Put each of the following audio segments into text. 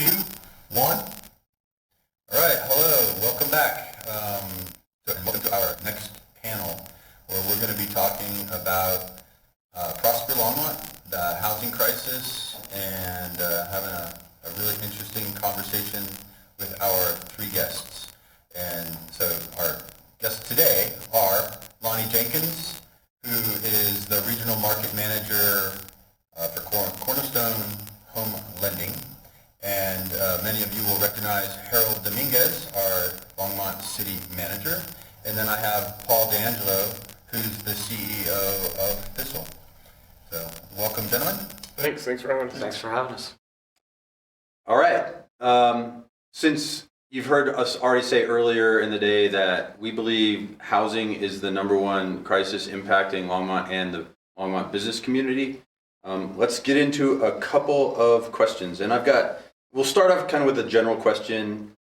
2, 1. All right, hello, welcome back. And welcome to our next panel, where we're going to be talking about Prosper Longmont, the housing crisis, and having a really interesting conversation with our 3 guests. And so our guests today are Lonnie Jenkins, who is the Regional Market Manager for Cornerstone Home Lending. And many of you will recognize Harold Dominguez, our Longmont City Manager. And then I have Paul D'Angelo, who's the CEO of Thistle. So welcome, gentlemen. Thanks for having us. Thanks for having us. All right. Since you've heard us already say earlier in the day that we believe housing is the #1 crisis impacting Longmont and the Longmont business community, let's get into a couple of questions. And we'll start off kind of with a general question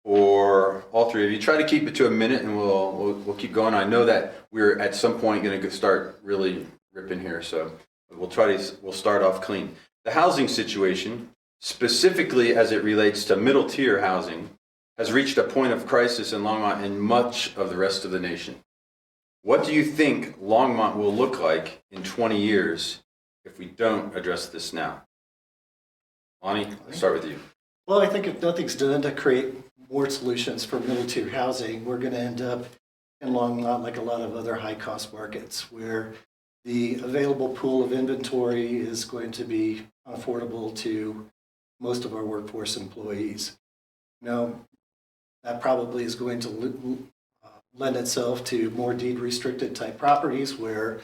for all 3 of you. Try to keep it to a minute and we'll keep going. I know that we're at some point going to start really ripping here, so we'll start off clean. The housing situation, specifically as it relates to middle tier housing, has reached a point of crisis in Longmont and much of the rest of the nation. What do you think Longmont will look like in 20 years if we don't address this now? Lonnie, I'll start with you. Well, I think if nothing's done to create more solutions for middle tier housing, we're going to end up in Longmont like a lot of other high cost markets where the available pool of inventory is going to be unaffordable to most of our workforce employees. Now, that probably is going to lend itself to more deed restricted type properties where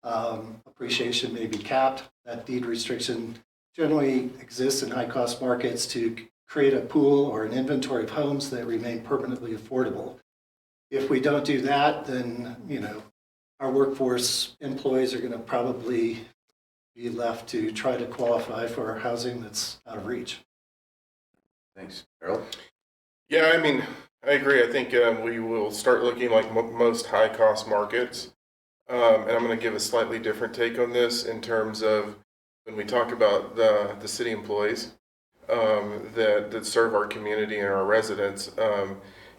appreciation may be capped. That deed restriction generally exists in high cost markets to create a pool or an inventory of homes that remain permanently affordable. If we don't do that, then our workforce employees are going to probably be left to try to qualify for housing that's out of reach. Thanks. Harold? Yeah, I agree. I think we will start looking like most high-cost markets. And I'm going to give a slightly different take on this in terms of when we talk about the city employees that serve our community and our residents.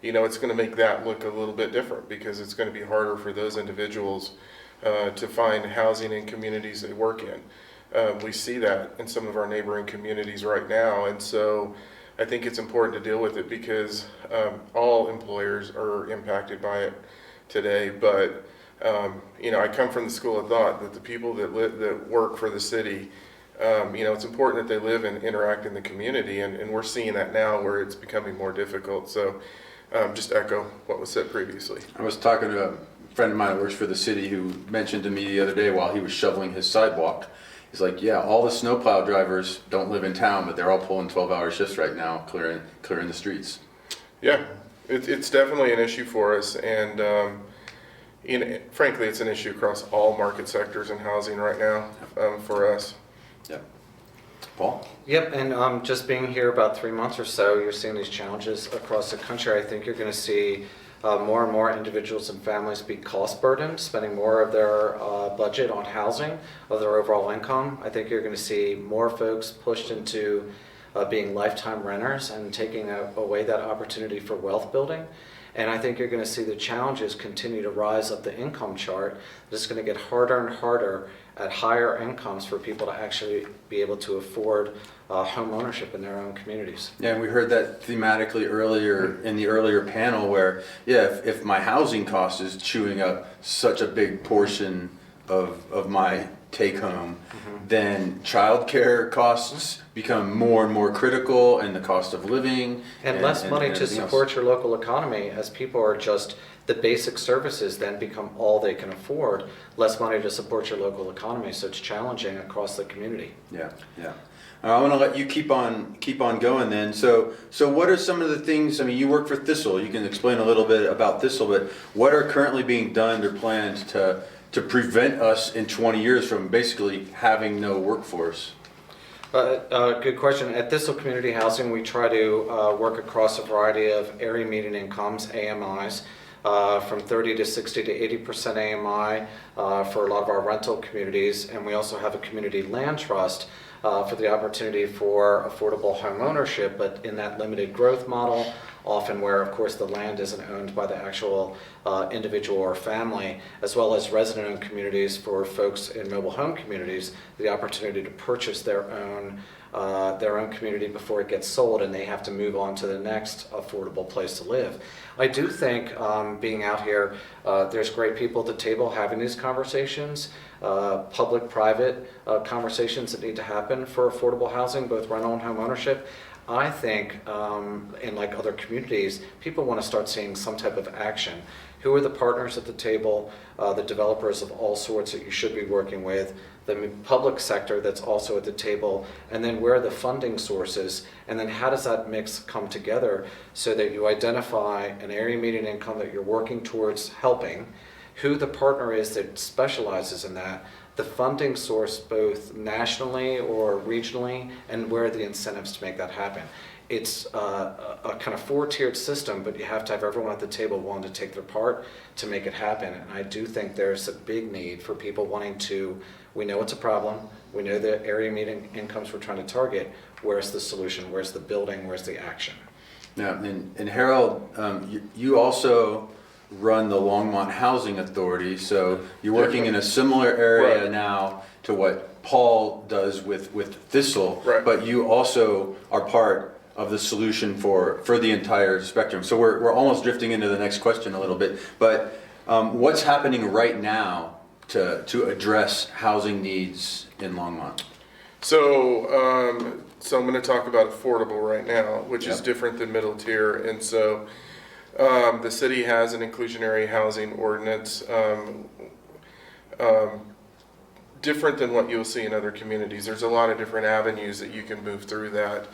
It's going to make that look a little bit different because it's going to be harder for those individuals to find housing in communities they work in. We see that in some of our neighboring communities right now, and so I think it's important to deal with it because all employers are impacted by it today. But I come from the school of thought that the people that work for the city, it's important that they live and interact in the community, and we're seeing that now where it's becoming more difficult. So just echo what was said previously. I was talking to a friend of mine who works for the city who mentioned to me the other day while he was shoveling his sidewalk, he's like, yeah, all the snowplow drivers don't live in town, but they're all pulling 12-hour shifts right now, clearing the streets. Yeah, it's definitely an issue for us, and frankly, it's an issue across all market sectors in housing right now for us. Yep. Paul? Yep, and just being here about 3 months or so, you're seeing these challenges across the country. I think you're going to see more and more individuals and families be cost burdened, spending more of their budget on housing, of their overall income. I think you're going to see more folks pushed into being lifetime renters and taking away that opportunity for wealth building. And I think you're going to see the challenges continue to rise up the income chart. It's going to get harder and harder at higher incomes for people to actually be able to afford home ownership in their own communities. Yeah, and we heard that thematically earlier in the earlier panel where, if my housing cost is chewing up such a big portion of my take home, then childcare costs become more and more critical, and the cost of living. And less money to support your local economy, as people are just, the basic services then become all they can afford, less money to support your local economy. So it's challenging across the community. Yeah. I want to let you keep on going then. So what are some of the things, you work for Thistle, you can explain a little bit about Thistle, but what are currently being done or planned to prevent us in 20 years from basically having no workforce? Good question. At Thistle Community Housing, we try to work across a variety of area median incomes, AMIs, from 30 to 60 to 80% AMI for a lot of our rental communities. And we also have a community land trust for the opportunity for affordable home ownership, but in that limited growth model, often where, of course, the land isn't owned by the actual individual or family, as well as resident-owned communities for folks in mobile home communities, the opportunity to purchase their own community before it gets sold and they have to move on to the next affordable place to live. I do think being out here, there's great people at the table having these conversations, public-private conversations that need to happen for affordable housing, both rental and home ownership. I think, in like other communities, people want to start seeing some type of action. Who are the partners at the table, the developers of all sorts that you should be working with, the public sector that's also at the table, and then where are the funding sources, and then how does that mix come together so that you identify an area median income that you're working towards helping, who the partner is that specializes in that, the funding source both nationally or regionally, and where are the incentives to make that happen. It's a kind of four-tiered system, but you have to have everyone at the table willing to take their part to make it happen. And I do think there's a big need for people wanting to, we know it's a problem, we know the area median incomes we're trying to target, where's the solution, where's the building, where's the action? Yeah, and Harold, you also run the Longmont Housing Authority, so you're working in a similar area now to what Paul does with Thistle, but you also are part of the solution for the entire spectrum. So we're almost drifting into the next question a little bit, but what's happening right now to address housing needs in Longmont? So I'm going to talk about affordable right now, which is different than middle tier. And so the city has an inclusionary housing ordinance, different than what you'll see in other communities. There's a lot of different avenues that you can move through that.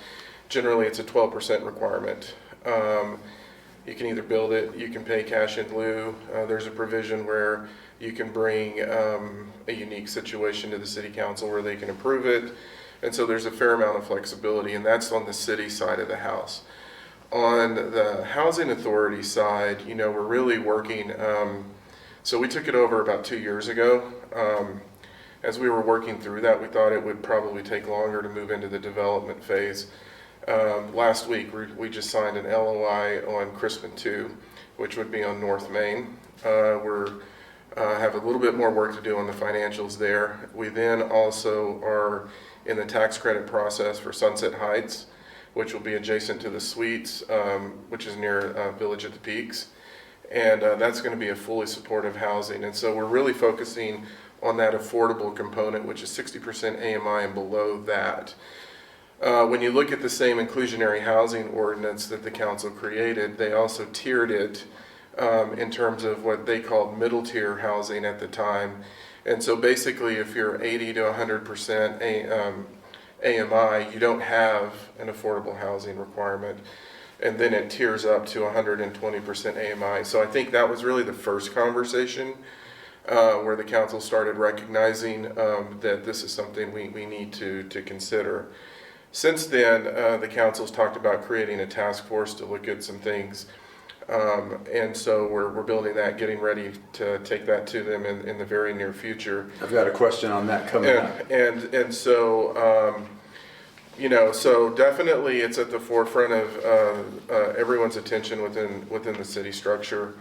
Generally, it's a 12% requirement. You can either build it, you can pay cash in lieu. There's a provision where you can bring a unique situation to the city council where they can approve it. And so there's a fair amount of flexibility, and that's on the city side of the house. On the housing authority side, we're really working, so we took it over about 2 years ago. As we were working through that, we thought it would probably take longer to move into the development phase. Last week, we just signed an LOI on Crispin 2, which would be on North Main. We're have a little bit more work to do on the financials there. We then also are in the tax credit process for Sunset Heights, which will be adjacent to the Suites, which is near Village at the Peaks. And that's going to be a fully supportive housing. And so we're really focusing on that affordable component, which is 60% AMI and below that. When you look at the same inclusionary housing ordinance that the council created, they also tiered it in terms of what they called middle tier housing at the time. And so basically, if you're 80 to 100% AMI, you don't have an affordable housing requirement. And then it tiers up to 120% AMI. So I think that was really the first conversation where the council started recognizing that this is something we need to consider. Since then, the council's talked about creating a task force to look at some things. And so we're building that, getting ready to take that to them in the very near future. I've got a question on that coming up. And so, so definitely it's at the forefront of everyone's attention within the city structure.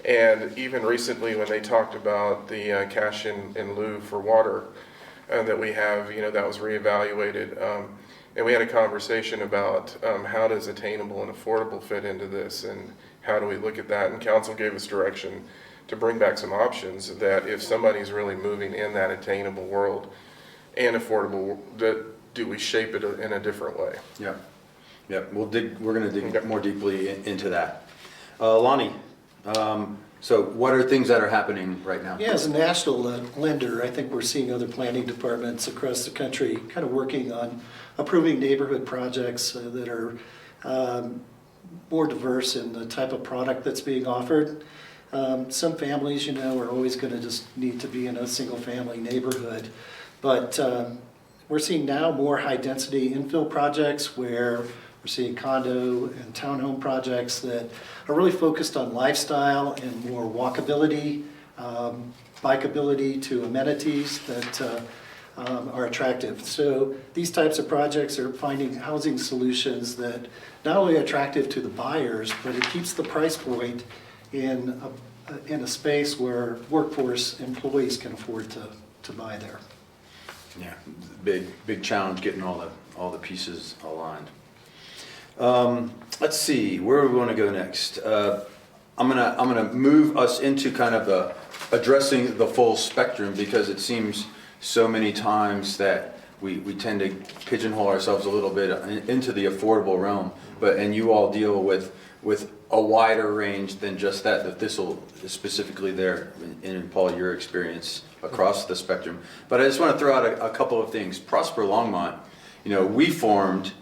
And even recently when they talked about the cash in lieu for water that we have, that was reevaluated. And we had a conversation about how does attainable and affordable fit into this, and how do we look at that? And council gave us direction to bring back some options that if somebody's really moving in that attainable world and affordable, do we shape it in a different way? Yeah. We're going to dig more deeply into that. Lonnie, so what are things that are happening right now? Yeah, as a national lender, I think we're seeing other planning departments across the country kind of working on approving neighborhood projects that are more diverse in the type of product that's being offered. Some families, are always going to just need to be in a single family neighborhood, but we're seeing now more high density infill projects where We're seeing condo and townhome projects that are really focused on lifestyle and more walkability, bikeability to amenities that are attractive. So these types of projects are finding housing solutions that not only are attractive to the buyers, but it keeps the price point in a space where workforce employees can afford to buy there. Yeah, big challenge getting all the pieces aligned. Let's see, where do we want to go next? I'm gonna move us into kind of addressing the full spectrum, because it seems so many times that we tend to pigeonhole ourselves a little bit into the affordable realm, and you all deal with a wider range than just that. The Thistle is specifically there, in Paul, your experience across the spectrum. But I just want to throw out a couple of things. Prosper Longmont, we formed,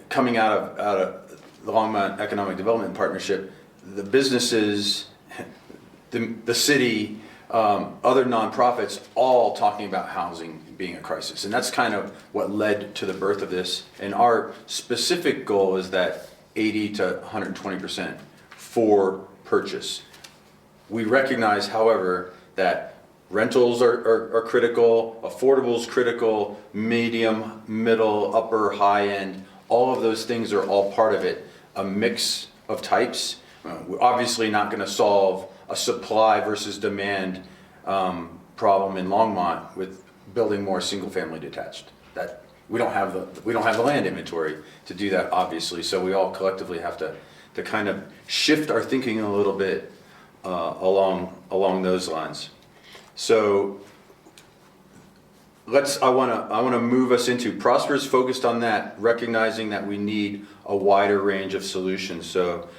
coming out of the Longmont Economic Development Partnership, the businesses, the city, other nonprofits, all talking about housing being a crisis. And that's kind of what led to the birth of this. And our specific goal is that 80 to 120% for purchase. We recognize, however, that rentals are critical, affordable is critical, medium, middle, upper, high end, all of those things are all part of it. A mix of types. We're obviously not going to solve a supply versus demand problem in Longmont with building more single-family detached. That we don't have the land inventory to do that, obviously. So we all collectively have to kind of shift our thinking a little bit along those lines. So I want to move us into Prosper's focused on that, recognizing that we need a wider range of solutions. So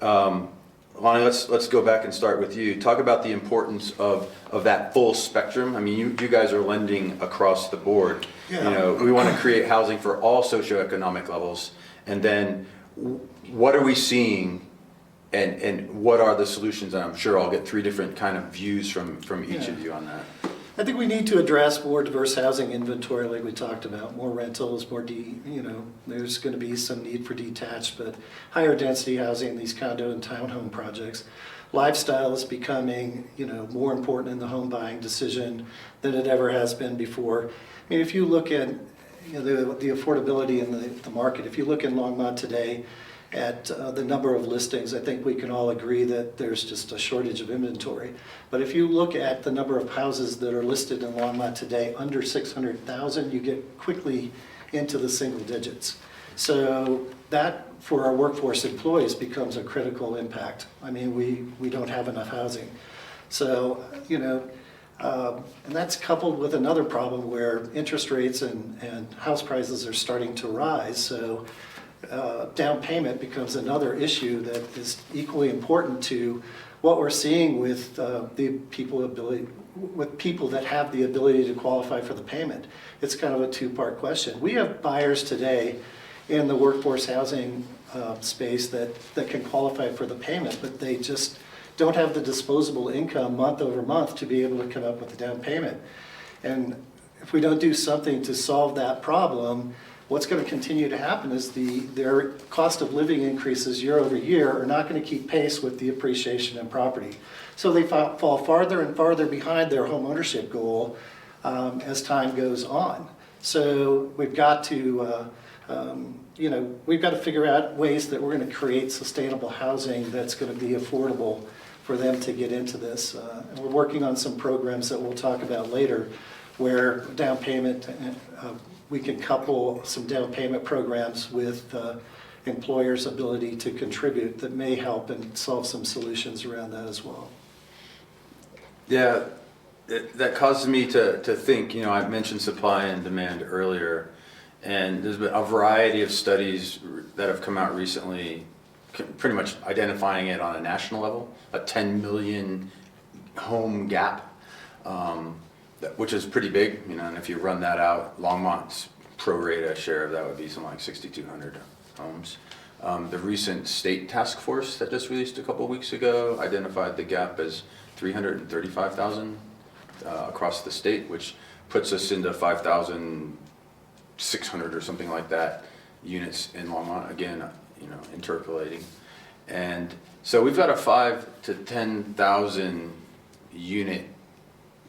Lonnie, let's go back and start with you. Talk about the importance of that full spectrum. I mean, you guys are lending across the board. Yeah. We want to create housing for all socioeconomic levels. And then what are we seeing, and what are the solutions? And I'm sure I'll get three different kind of views from each of you on that. I think we need to address more diverse housing inventory, like we talked about, more rentals, there's going to be some need for detached, but higher density housing, these condo and townhome projects. Lifestyle is becoming, more important in the home buying decision than it ever has been before. I mean, if you look at the affordability in the market, if you look in Longmont today at the number of listings, I think we can all agree that there's just a shortage of inventory. But if you look at the number of houses that are listed in Longmont today, under 600,000, you get quickly into the single digits. So that, for our workforce employees, becomes a critical impact. I mean, we don't have enough housing. So, and that's coupled with another problem where interest rates and house prices are starting to rise. So down payment becomes another issue that is equally important to what we're seeing with people that have the ability to qualify for the payment. It's kind of a two-part question. We have buyers today in the workforce housing space that can qualify for the payment, but they just don't have the disposable income month over month to be able to come up with the down payment. And if we don't do something to solve that problem, what's going to continue to happen is their cost of living increases year over year are not going to keep pace with the appreciation in property. So they fall farther and farther behind their home ownership goal as time goes on. So we've got to, figure out ways that we're going to create sustainable housing that's going to be affordable for them to get into this. And we're working on some programs that we'll talk about later, where down payment, we can couple some down payment programs with employers' ability to contribute that may help and solve some solutions around that as well. Yeah, that causes me to think, I mentioned supply and demand earlier, and there's been a variety of studies that have come out recently pretty much identifying it on a national level, a 10 million home gap. Which is pretty big, and if you run that out, Longmont's pro rata share of that would be something like 6,200 homes. The recent state task force that just released a couple of weeks ago identified the gap as 335,000 across the state, which puts us into 5,600 or something like that units in Longmont, again, interpolating. And so we've got a 5 to 10,000 unit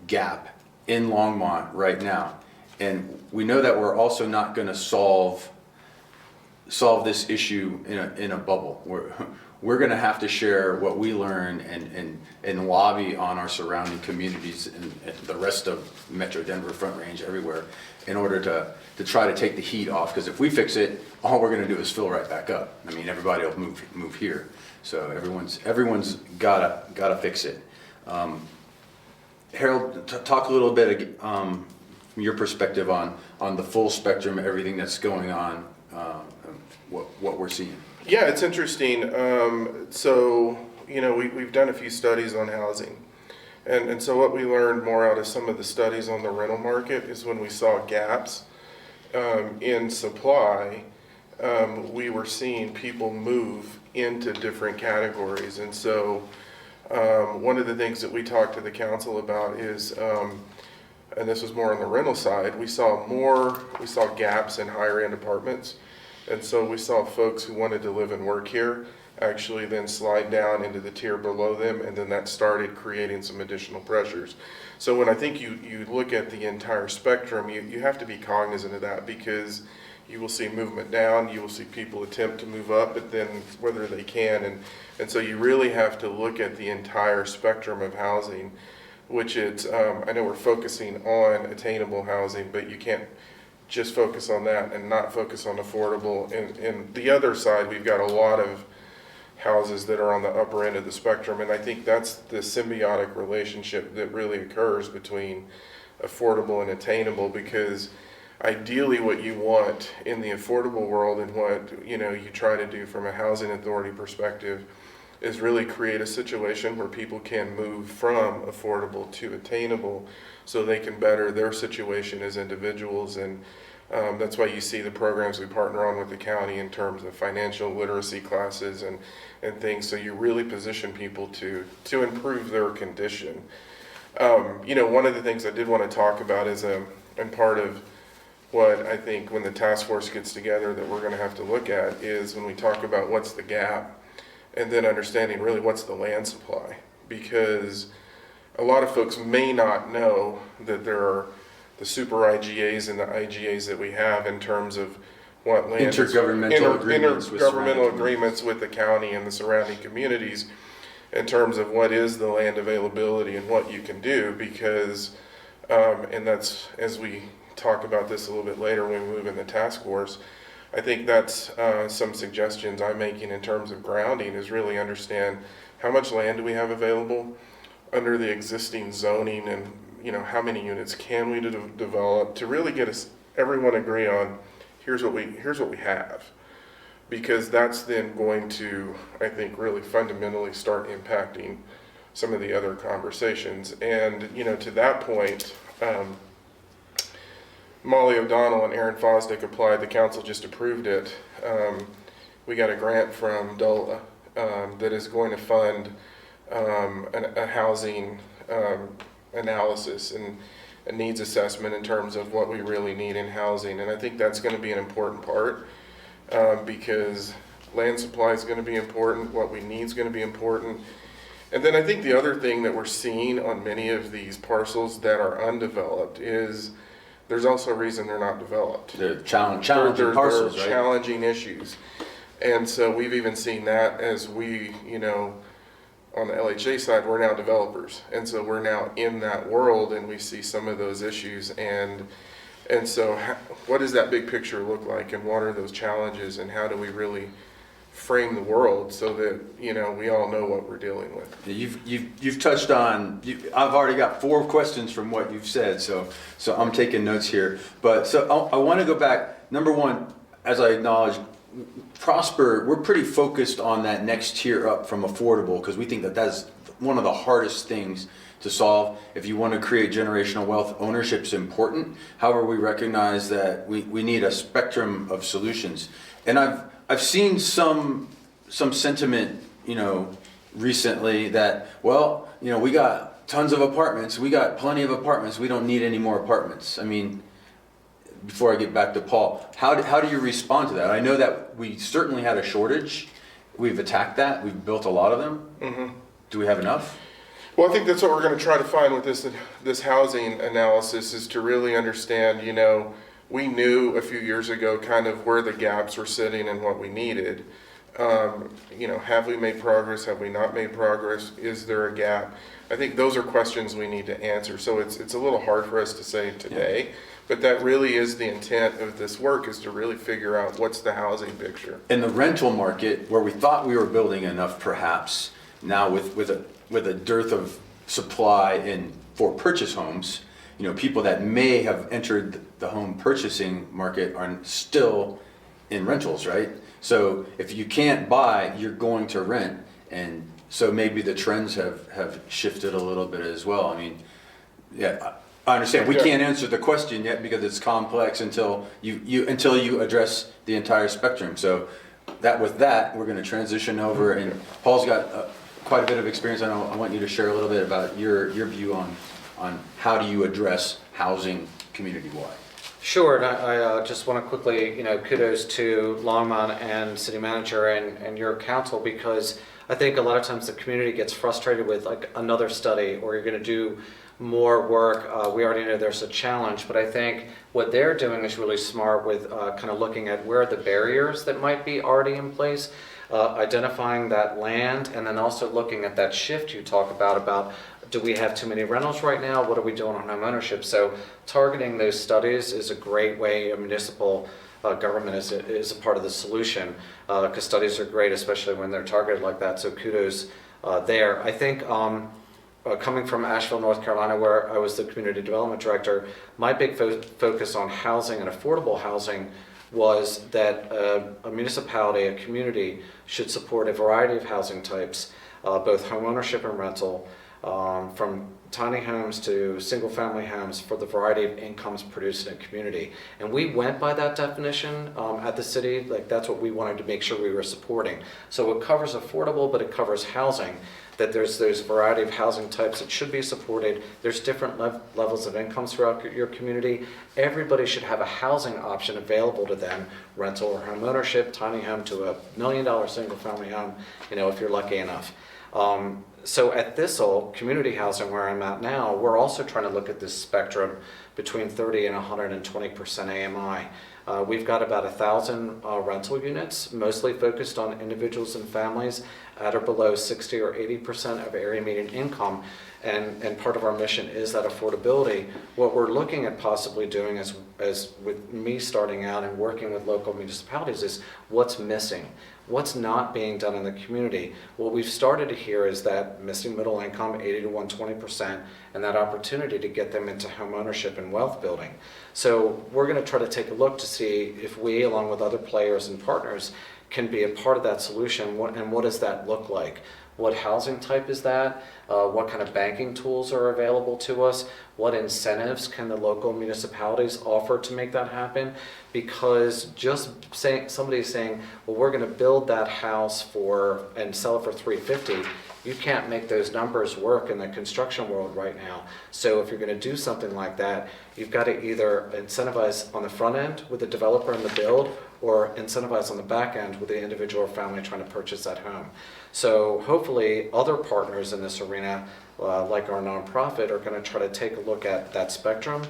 gap in Longmont right now. And we know that we're also not going to solve this issue in a bubble. We're going to have to share what we learn and lobby on our surrounding communities and the rest of Metro Denver, Front Range, everywhere, in order to try to take the heat off. Because if we fix it, all we're going to do is fill right back up. I mean, everybody will move here. So everyone's gotta fix it. Harold, talk a little bit from your perspective on the full spectrum of everything that's going on, what we're seeing. Yeah, it's interesting. So, we've done a few studies on housing. And so what we learned more out of some of the studies on the rental market is when we saw gaps in supply, we were seeing people move into different categories. And so one of the things that we talked to the council about is, and this was more on the rental side, we saw gaps in higher end apartments. And so we saw folks who wanted to live and work here actually then slide down into the tier below them, and then that started creating some additional pressures. So when I think you look at the entire spectrum, you have to be cognizant of that, because you will see movement down, you will see people attempt to move up, but then whether they can, and so you really have to look at the entire spectrum of housing, which it's, I know we're focusing on attainable housing, but you can't just focus on that and not focus on affordable. And the other side, we've got a lot of houses that are on the upper end of the spectrum, and I think that's the symbiotic relationship that really occurs between affordable and attainable, because ideally what you want in the affordable world and what you try to do from a housing authority perspective is really create a situation where people can move from affordable to attainable so they can better their situation as individuals. And that's why you see the programs we partner on with the county in terms of financial literacy classes and things, so you really position people to improve their condition. One of the things I did want to talk about is, and part of what I think when the task force gets together that we're going to have to look at is when we talk about what's the gap, and then understanding really what's the land supply, because a lot of folks may not know that there are the super IGAs and the IGAs that we have in terms of what land Intergovernmental agreements with the county and the surrounding communities in terms of what is the land availability and what you can do, because and that's, as we talk about this a little bit later when we move in the task force, I think that's some suggestions I'm making in terms of grounding, is really understand how much land do we have available under the existing zoning, and how many units can we develop to really get us everyone agree on here's what we have, because that's then going to, I think, really fundamentally start impacting some of the other conversations. And to that point, Molly O'Donnell and Aaron Fosdick applied. The council just approved it. We got a grant from DOLA that is going to fund a housing analysis and a needs assessment in terms of what we really need in housing. And I think that's going to be an important part, because land supply is going to be important, what we need is going to be important. And then I think the other thing that we're seeing on many of these parcels that are undeveloped is there's also a reason they're not developed. They're challenging parcels, they're right? challenging issues. And so we've even seen that as we, on the LHA side, we're now developers. And so we're now in that world, and we see some of those issues. And so what does that big picture look like, and what are those challenges, and how do we really frame the world so that, we all know what we're dealing with? You've touched on, I've already got 4 questions from what you've said, so I'm taking notes here. But so I want to go back. Number one, as I acknowledged, Prosper, we're pretty focused on that next tier up from affordable, because we think that that's one of the hardest things to solve. If you want to create generational wealth, ownership's important. However, we recognize that we need a spectrum of solutions. And I've seen some sentiment, recently that, we got tons of apartments, we got plenty of apartments, we don't need any more apartments. I mean, before I get back to Paul, how do you respond to that? I know that we certainly had a shortage. We've attacked that. We've built a lot of them. Mm-hmm. Do we have enough? Well, I think that's what we're going to try to find with this housing analysis, is to really understand, you know, we knew a few years ago kind of where the gaps were sitting and what we needed. You know, have we made progress? Have we not made progress? Is there a gap? I think those are questions we need to answer. So it's a little hard for us to say today, but that really is the intent of this work, is to really figure out what's the housing picture. In the rental market, where we thought we were building enough, perhaps now with a dearth of supply in for purchase homes, you know, people that may have entered the home purchasing market are still in rentals, right? So if you can't buy, you're going to rent, and so maybe the trends have shifted a little bit as well. I mean, yeah, I understand. We can't answer the question yet because it's complex until you address the entire spectrum. So with that, we're going to transition over, and Paul's got quite a bit of experience. I want you to share a little bit about your view on how do you address housing community-wide. Sure, and I just want to quickly, you know, kudos to Longmont and city manager and your council, because I think a lot of times the community gets frustrated with like another study, or you're going to do more work. We already know there's a challenge, but I think what they're doing is really smart with kind of looking at where are the barriers that might be already in place, identifying that land, and then also looking at that shift you talk about do we have too many rentals right now? What are we doing on home ownership? So targeting those studies is a great way. Municipal government is a part of the solution, because studies are great, especially when they're targeted like that. So kudos there. I think coming from Asheville, North Carolina, where I was the community development director, my big focus on housing and affordable housing was that a municipality, a community, should support a variety of housing types, both home ownership and rental, from tiny homes to single-family homes, for the variety of incomes produced in a community. And we went by that definition at the city. Like, that's what we wanted to make sure we were supporting. So it covers affordable, but it covers housing, that there's variety of housing types that should be supported. There's different levels of incomes throughout your community. Everybody should have a housing option available to them, rental or home ownership, tiny home to $1 million single-family home, you know, if you're lucky enough. So at Thistle, community housing, where I'm at now, we're also trying to look at this spectrum between 30 and 120% AMI. We've got about 1,000 rental units, mostly focused on individuals and families at or below 60 or 80% of area median income. And part of our mission is that affordability. What we're looking at possibly doing as with me starting out and working with local municipalities is what's missing. What's not being done in the community? What we've started to hear is that missing middle income, 80 to 120%, and that opportunity to get them into home ownership and wealth building. So we're going to try to take a look to see if we, along with other players and partners, can be a part of that solution, and what does that look like? What housing type is that? What kind of banking tools are available to us? What incentives can the local municipalities offer to make that happen? Because just somebody saying, well, we're going to build that house and sell it for $350, you can't make those numbers work in the construction world right now. So if you're going to do something like that, you've got to either incentivize on the front end with the developer and the build, or incentivize on the back end with the individual or family trying to purchase that home. So hopefully other partners in this arena, like our nonprofit, are going to try to take a look at that spectrum,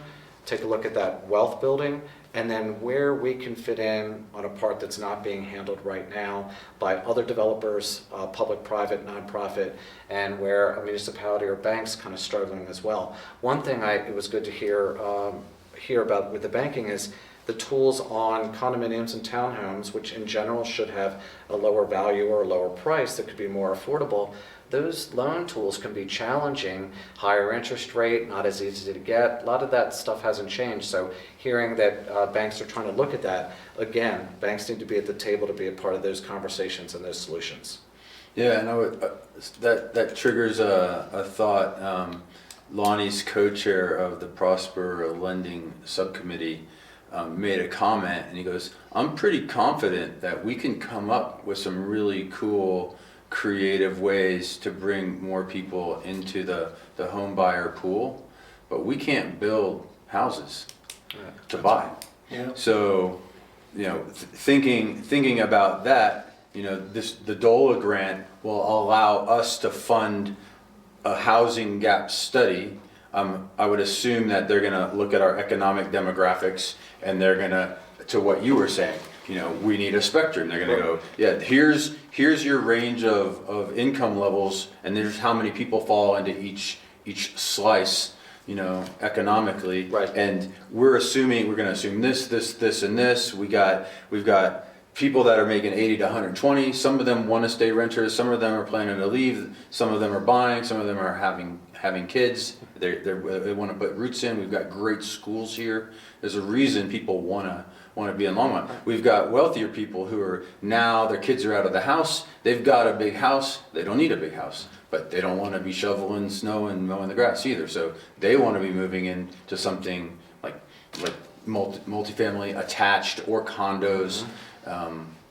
take a look at that wealth building, and then where we can fit in on a part that's not being handled right now by other developers, public, private, nonprofit, and where a municipality or bank's kind of struggling as well. One thing it was good to hear about with the banking is the tools on condominiums and townhomes, which in general should have a lower value or a lower price that could be more affordable. Those loan tools can be challenging, higher interest rate, not as easy to get. A lot of that stuff hasn't changed. So hearing that banks are trying to look at that, again, banks need to be at the table to be a part of those conversations and those solutions. Yeah, no, that triggers a thought. Lonnie's co-chair of the Prosper Lending Subcommittee made a comment, and he goes, I'm pretty confident that we can come up with some really cool, creative ways to bring more people into the home buyer pool, but we can't build houses to buy. Yeah. So, thinking about that, the DOLA grant will allow us to fund a housing gap study. I would assume that they're gonna look at our economic demographics and they're gonna, to what you were saying, we need a spectrum. They're gonna go, yeah, here's your range of income levels and there's how many people fall into each slice, economically. Right. And we're gonna assume this, and this. We've got people that are making 80 to 120. Some of them want to stay renters. Some of them are planning to leave. Some of them are buying. Some of them are having kids. They want to put roots in. We've got great schools here. There's a reason people want to be in Longmont. We've got wealthier people who are now, their kids are out of the house. They've got a big house. They don't need a big house, but they don't want to be shoveling snow and mowing the grass either. So they want to be moving into something like multifamily attached or condos.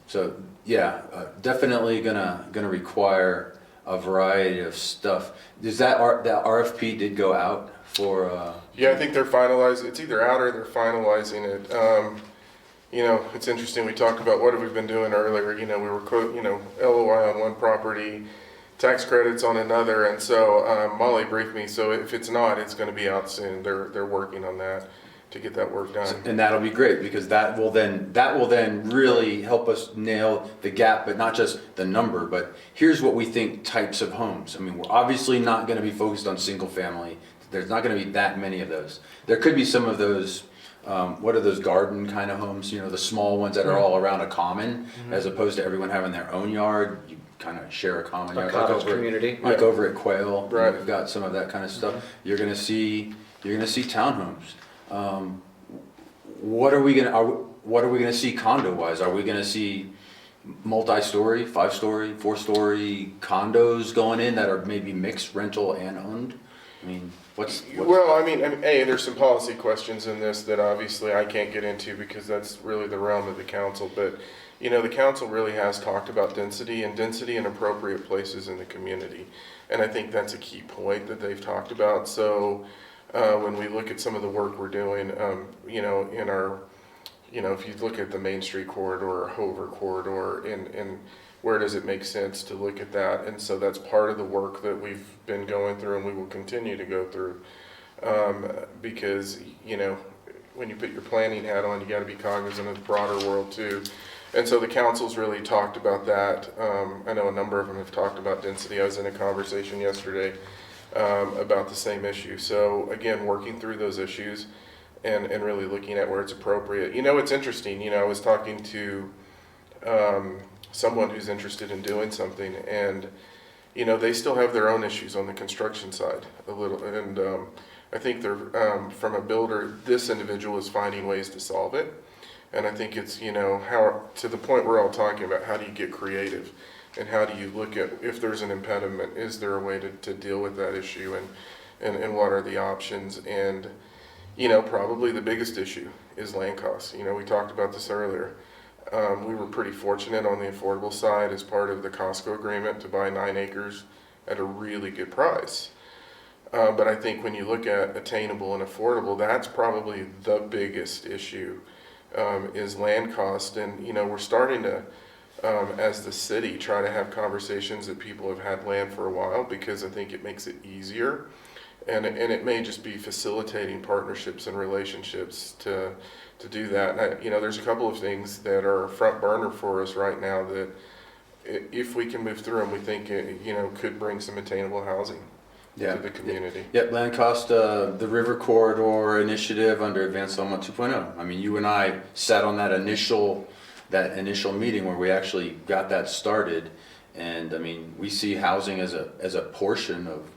So yeah, definitely gonna require a variety of stuff. Is that that RFP did go out for? Yeah, I think they're finalizing. It's either out or they're finalizing it. It's interesting. We talked about what have we been doing earlier. We were LOI on one property, tax credits on another, and so Molly briefed me. So if it's not, it's going to be out soon. They're working on that to get that work done. And that'll be great because that will then really help us nail the gap, but not just the number, but here's what we think types of homes. I mean, we're obviously not going to be focused on single family. There's not going to be that many of those. There could be some of those, what are those garden kind of homes, the small ones that are all around a common, as opposed to everyone having their own yard. You kind of share a common yard. cottage community. Like over at Quail, Right. we've got some of that kind of stuff. You're gonna see townhomes. What are we gonna see condo wise? Are we gonna see multi-story, 5-story, 4-story condos going in that are maybe mixed rental and owned? I mean, what's Well, I mean, there's some policy questions in this that obviously I can't get into because that's really the realm of the council. But, the council really has talked about density in appropriate places in the community. And I think that's a key point that they've talked about. So when we look at some of the work we're doing, in our, if you look at the Main Street corridor or Hover corridor, and where does it make sense to look at that? And so that's part of the work that we've been going through and we will continue to go through. Because, when you put your planning hat on, you got to be cognizant of the broader world too. And so the council's really talked about that. I know a number of them have talked about density. I was in a conversation yesterday about the same issue. So again, working through those issues and really looking at where it's appropriate. It's interesting. I was talking to someone who's interested in doing something, and they still have their own issues on the construction side a little, and I think they're from a builder, this individual is finding ways to solve it. And I think it's how, to the point we're all talking about, how do you get creative and how do you look at if there's an impediment, is there a way to deal with that issue, and what are the options? And probably the biggest issue is land costs. We talked about this earlier. We were pretty fortunate on the affordable side as part of the Costco agreement to buy 9 acres at a really good price. But I think when you look at attainable and affordable, that's probably the biggest issue, is land cost. And, we're starting to, as the city, try to have conversations that people have had land for a while, because I think it makes it easier. And it may just be facilitating partnerships and relationships to do that. And there's a couple of things that are front burner for us right now that if we can move through them, we think could bring some attainable housing to the community. Yep, land cost, the River Corridor Initiative under Advanced Longmont 2.0. I mean, you and I sat on that initial meeting where we actually got that started. And I mean, we see housing as a portion of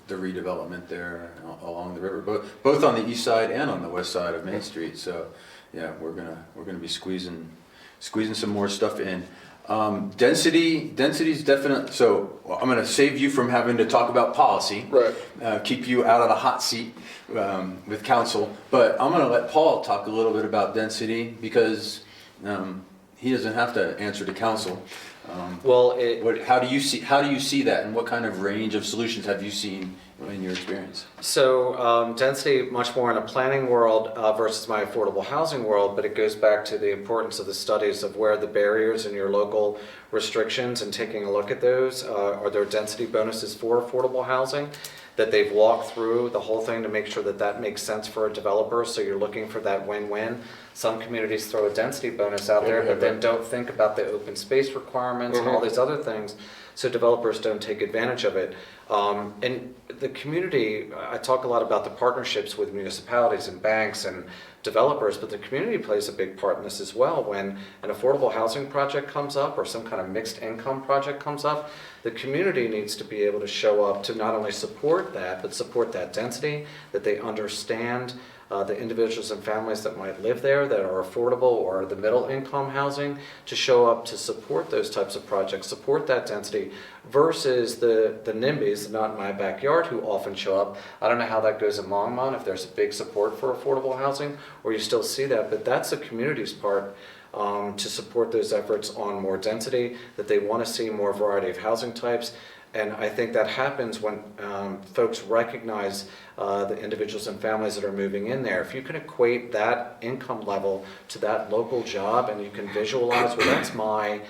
the redevelopment there along the river, both on the east side and on the west side of Main Street. So yeah, we're gonna be squeezing some more stuff in. Density's definitely, so I'm gonna save you from having to talk about policy. Right. Keep you out of the hot seat with council, but I'm gonna let Paul talk a little bit about density because he doesn't have to answer to council. Well, How do you see that, and what kind of range of solutions have you seen in your experience? So density much more in a planning world versus my affordable housing world, but it goes back to the importance of the studies of where the barriers in your local restrictions and taking a look at those. Are there density bonuses for affordable housing that they've walked through the whole thing to make sure that that makes sense for a developer? So you're looking for that win-win. Some communities throw a density bonus out there, but then don't think about the open space requirements and all these other things, so developers don't take advantage of it. And the community, I talk a lot about the partnerships with municipalities and banks and developers, but the community plays a big part in this as well. When an affordable housing project comes up or some kind of mixed income project comes up, the community needs to be able to show up to not only support that, but support that density, that they understand the individuals and families that might live there that are affordable or the middle income housing, to show up to support those types of projects, support that density, versus the NIMBYs, not in my backyard, who often show up. I don't know how that goes in Longmont, if there's a big support for affordable housing, or you still see that, but that's the community's part to support those efforts on more density, that they want to see more variety of housing types. And I think that happens when folks recognize the individuals and families that are moving in there. If you can equate that income level to that local job, and you can visualize, well, that's my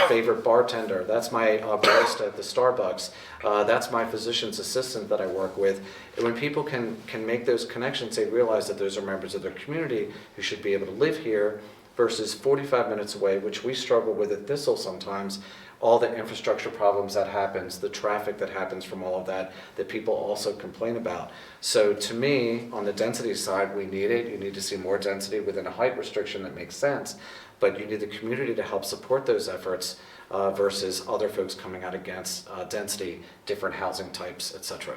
favorite bartender, that's my barista at the Starbucks, that's my physician's assistant that I work with. And when people can make those connections, they realize that those are members of their community who should be able to live here, versus 45 minutes away, which we struggle with at Thistle sometimes. All the infrastructure problems that happens, the traffic that happens from all of that people also complain about. So to me, on the density side, we need it. You need to see more density within a height restriction that makes sense, but you need the community to help support those efforts versus other folks coming out against density, different housing types, etc.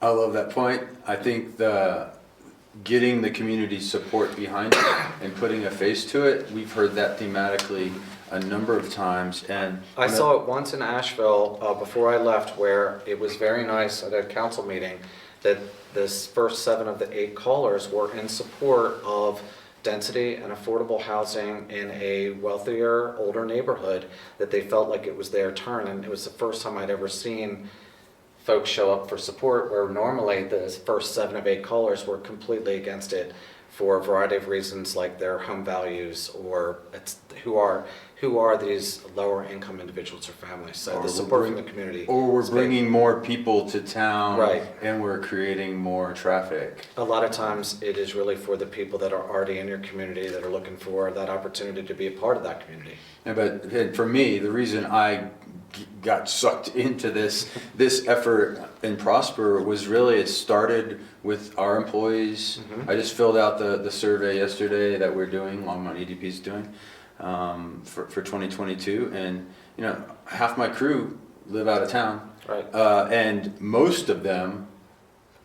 I love that point. I think getting the community support behind it and putting a face to it, we've heard that thematically a number of times. And I saw it once in Asheville before I left, where it was very nice at a council meeting that this first 7 of the 8 callers were in support of density and affordable housing in a wealthier, older neighborhood, that they felt like it was their turn. And it was the first time I'd ever seen folks show up for support, where normally the first 7 of 8 callers were completely against it for a variety of reasons, like their home values, or who are these lower income individuals or families. So the support from the community. Or we're bringing more people to town, right, and we're creating more traffic. A lot of times it is really for the people that are already in your community that are looking for that opportunity to be a part of that community. Yeah, but for me, the reason I got sucked into this effort in Prosper was really, it started with our employees. I just filled out the survey yesterday that we're doing, Longmont EDP's doing, for 2022, and half my crew live out of town, right? And most of them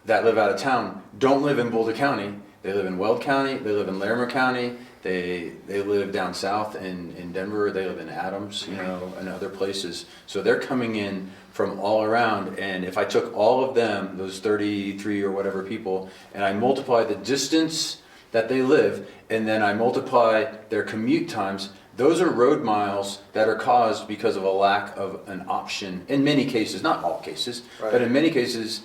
that live out of town don't live in Boulder County. They live in Weld County, they live in Larimer County, they live down south in Denver, they live in Adams, and other places. So they're coming in from all around, and if I took all of them, those 33 or whatever people, and I multiply the distance that they live, and then I multiply their commute times, those are road miles that are caused because of a lack of an option in many cases, not all cases, right, but in many cases,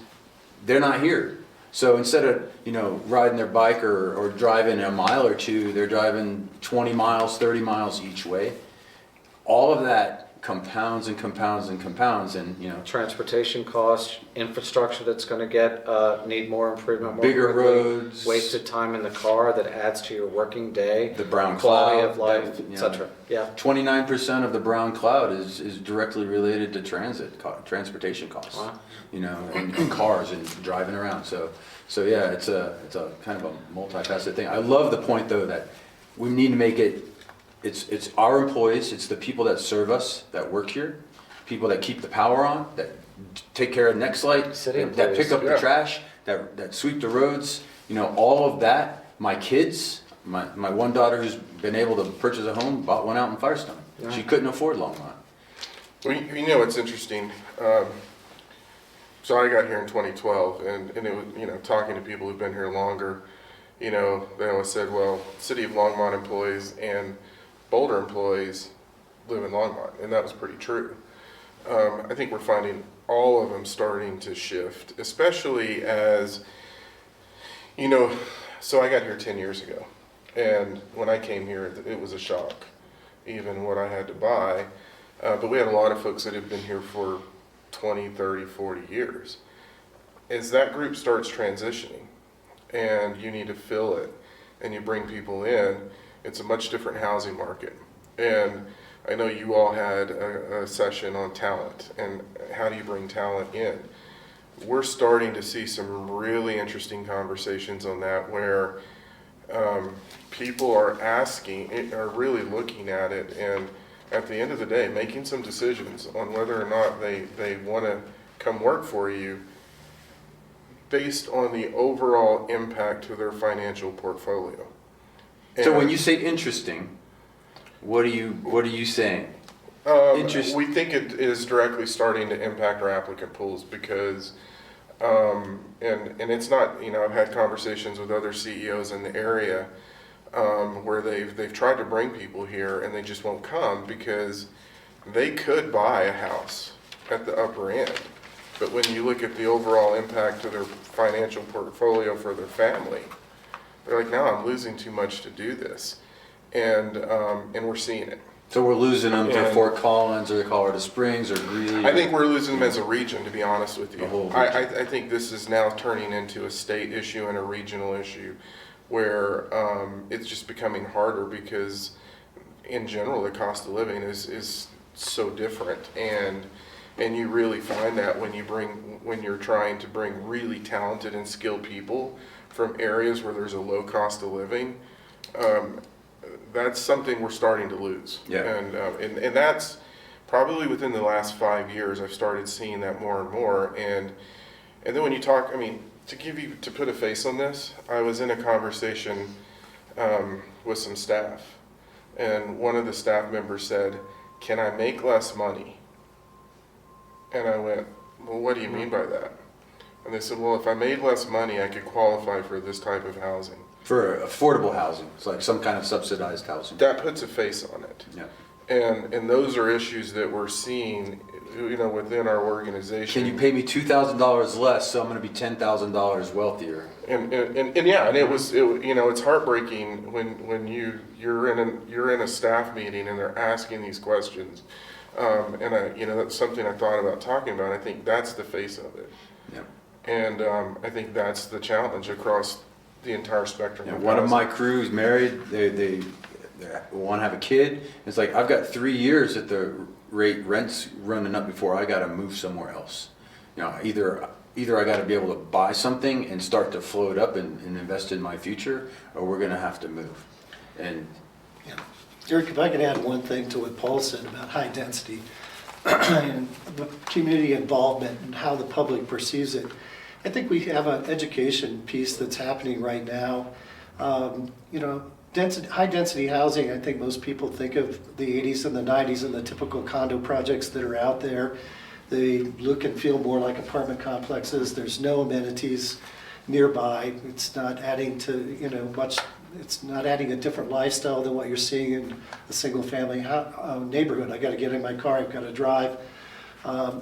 they're not here. So instead of, riding their bike or driving a mile or two, they're driving 20 miles, 30 miles each way. All of that compounds and compounds and compounds, and, transportation costs, infrastructure that's going to need more improvement, more bigger quickly, roads, wasted time in the car that adds to your working day, the brown quality cloud of life, etc. Yeah. 29% of the brown cloud is directly related to transportation costs. Wow. And cars and driving around. So yeah, it's a kind of a multifaceted thing. I love the point though that we need to make it. It's our employees, it's the people that serve us, that work here, people that keep the power on, that take care of next light, that pick up the trash, that sweep the roads, all of that. My kids, my one daughter who's been able to purchase a home, bought one out in Firestone. Yeah. She couldn't afford Longmont. Well, it's interesting. So I got here in 2012, and it was, talking to people who've been here longer, they always said, well, City of Longmont employees and Boulder employees live in Longmont, and that was pretty true. I think we're finding all of them starting to shift, especially as, you know, so I got here 10 years ago, and when I came here, it was a shock, even what I had to buy. But we had a lot of folks that have been here for 20, 30, 40 years. As that group starts transitioning, and you need to fill it, and you bring people in, it's a much different housing market. And I know you all had a session on talent and how do you bring talent in. We're starting to see some really interesting conversations on that where people are really looking at it, and at the end of the day, making some decisions on whether or not they want to come work for you based on the overall impact to their financial portfolio. So when you say interesting, what are you saying? We think it is directly starting to impact our applicant pools because, and it's not, you know, I've had conversations with other CEOs in the area where they've tried to bring people here and they just won't come because they could buy a house at the upper end. But when you look at the overall impact to their financial portfolio for their family, they're like, no, I'm losing too much to do this. And we're seeing it. So we're losing them to And- Fort Collins or Colorado Springs or Greeley? I think we're losing them as a region, to be honest with you. The whole I think this is now turning into a state issue and a regional issue where it's just becoming harder because in general the cost of living is so different, and you really find that when you're trying to bring really talented and skilled people from areas where there's a low cost of living. That's something we're starting to lose. Yeah. And that's probably within the last 5 years, I've started seeing that more and more. And then when you talk, I mean, to put a face on this, I was in a conversation with some staff, and one of the staff members said, "Can I make less money?" And I went, "Well, what do you mean by that?" And they said, "Well, if I made less money, I could qualify for this type of housing." For affordable housing, it's like some kind of subsidized housing. That puts a face on it. Yeah. And those are issues that we're seeing, you know, within our organization. Can you pay me $2,000 less, so I'm going to be $10,000 wealthier? And yeah, and you know, it's heartbreaking when you're in a staff meeting and they're asking these questions. And you know, that's something I thought about talking about. I think that's the face of it. Yeah. And I think that's the challenge across the entire spectrum. Yeah, of one of housing. my crews married, they want to have a kid. It's like, I've got 3 years at the rate rent's running up before I got to move somewhere else. You know, either I got to be able to buy something and start to float up and invest in my future, or we're going to have to move. And Yeah. Eric, if I could add one thing to what Paul said about high density and the community involvement and how the public perceives it. I think we have an education piece that's happening right now. You know, high density housing, I think most people think of the 80s and the 90s and the typical condo projects that are out there. They look and feel more like apartment complexes. There's no amenities nearby. It's not adding to, you know, much. It's not adding a different lifestyle than what you're seeing in a single family neighborhood. I got to get in my car, I've got to drive.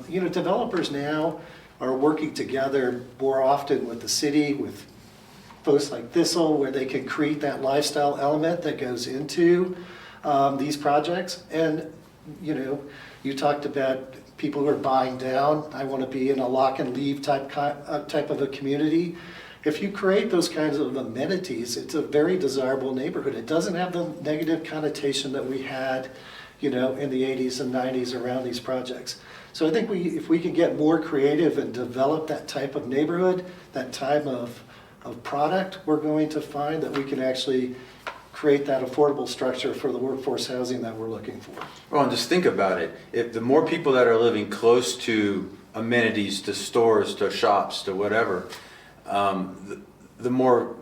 You know, developers now are working together more often with the city, with folks like Thistle, where they can create that lifestyle element that goes into these projects. And, you know, you talked about people who are buying down. I want to be in a lock and leave type of a community. If you create those kinds of amenities, it's a very desirable neighborhood. It doesn't have the negative connotation that we had, you know, in the 80s and 90s around these projects. So I think if we can get more creative and develop that type of neighborhood, that type of product, we're going to find that we can actually create that affordable structure for the workforce housing that we're looking for. well, and just think about it. If the more people that are living close to amenities, to stores, to shops, to whatever, the more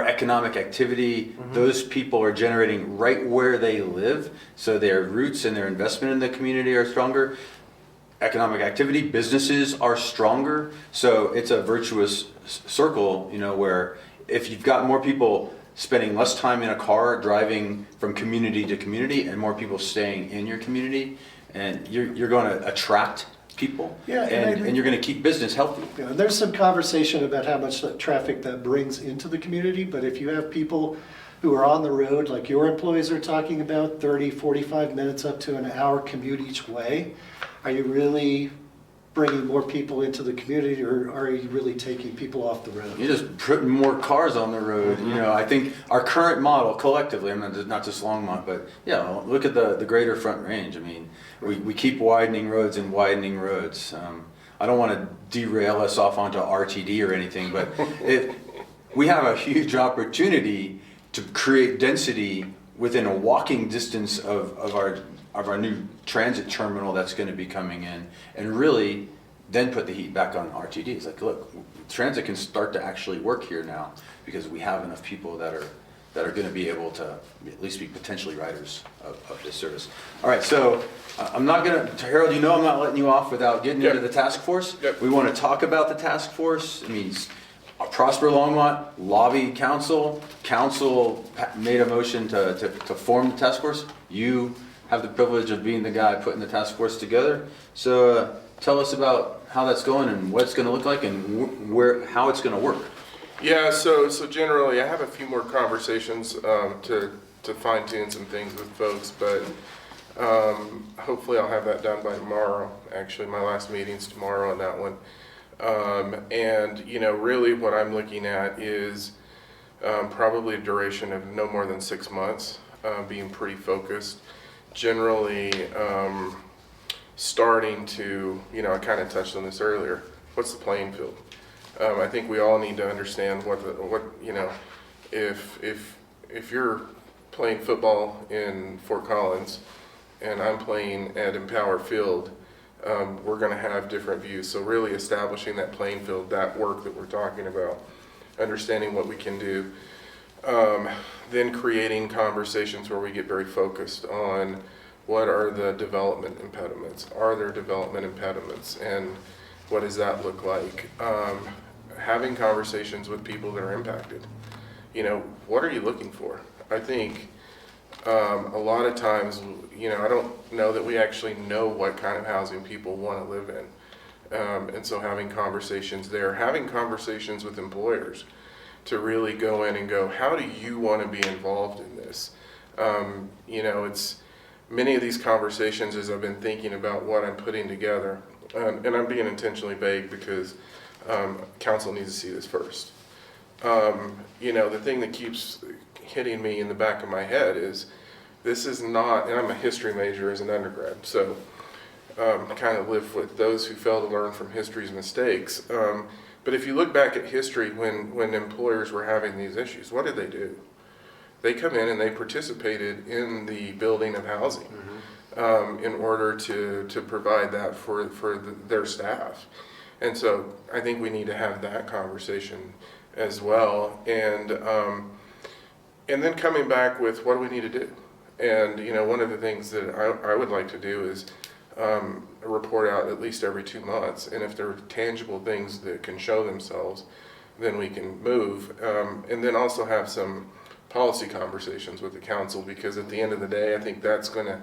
economic activity those people are generating right where they live, so their roots and their investment in the community are stronger. Economic activity, businesses are stronger, so it's a virtuous circle, you know, where if you've got more people spending less time in a car driving from community to community and more people staying in your community. And you're going to attract people, Yeah, and and you're going to keep business healthy. You know, there's some conversation about how much traffic that brings into the community, but if you have people who are on the road, like your employees are talking about, 30, 45 minutes up to an hour commute each way, are you really bringing more people into the community, or are you really taking people off the road? You're just putting more cars on the road. You know, I think our current model collectively, I'm not just Longmont, but yeah, look at the greater Front Range. I mean, we keep widening roads and widening roads. I don't want to derail us off onto RTD or anything, but we have a huge opportunity to create density within a walking distance of our new transit terminal that's going to be coming in, and really then put the heat back on RTD. It's like, look, transit can start to actually work here now because we have enough people that are going to be able to at least be potentially riders of this service. All right, so I'm not going to, Harold, you know I'm not letting you off without getting into the task force. Yep. We want to talk about the task force. It means Prosper Longmont lobbied council made a motion to form the task force. You have the privilege of being the guy putting the task force together. So tell us about how that's going and what it's going to look like and how it's going to work. Yeah, so generally I have a few more conversations to fine tune some things with folks, but hopefully I'll have that done by tomorrow. Actually, my last meeting's tomorrow on that one. And you know, really what I'm looking at is probably a duration of no more than 6 months, being pretty focused. Generally, starting to, you know, I kind of touched on this earlier. What's the playing field? I think we all need to understand what you know, if you're playing football in Fort Collins and I'm playing at Empower Field, we're going to have different views. So really establishing that playing field, that work that we're talking about, understanding what we can do, then creating conversations where we get very focused on what are the development impediments. Are there development impediments, and what does that look like? Having conversations with people that are impacted. You know, what are you looking for? I think a lot of times, you know, I don't know that we actually know what kind of housing people want to live in. And so having conversations there, having conversations with employers to really go in and go, how do you want to be involved in this? You know, it's many of these conversations as I've been thinking about what I'm putting together, and I'm being intentionally vague because council needs to see this first. You know, the thing that keeps hitting me in the back of my head is this is not, and I'm a history major as an undergrad, so I kind of live with those who fail to learn from history's mistakes. But if you look back at history when employers were having these issues, what did they do? They come in and they participated in the building of housing in order to provide that for their staff. And so I think we need to have that conversation as well. And then coming back with what do we need to do? And you know, one of the things that I would like to do is report out at least every 2 months. And if there are tangible things that can show themselves, then we can move. And then also have some policy conversations with the council, because at the end of the day, I think we're gonna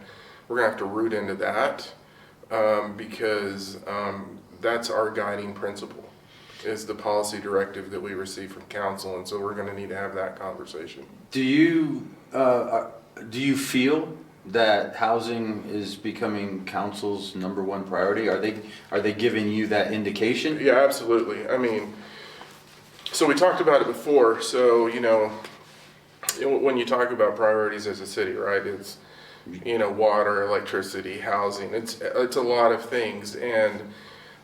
have to root into that because that's our guiding principle, is the policy directive that we receive from council, and so we're going to need to have that conversation. Do you feel that housing is becoming council's #1 priority? Are they giving you that indication? Yeah, absolutely. I mean, so we talked about it before. So you know, when you talk about priorities as a city, right? It's, you know, water, electricity, housing. It's a lot of things, and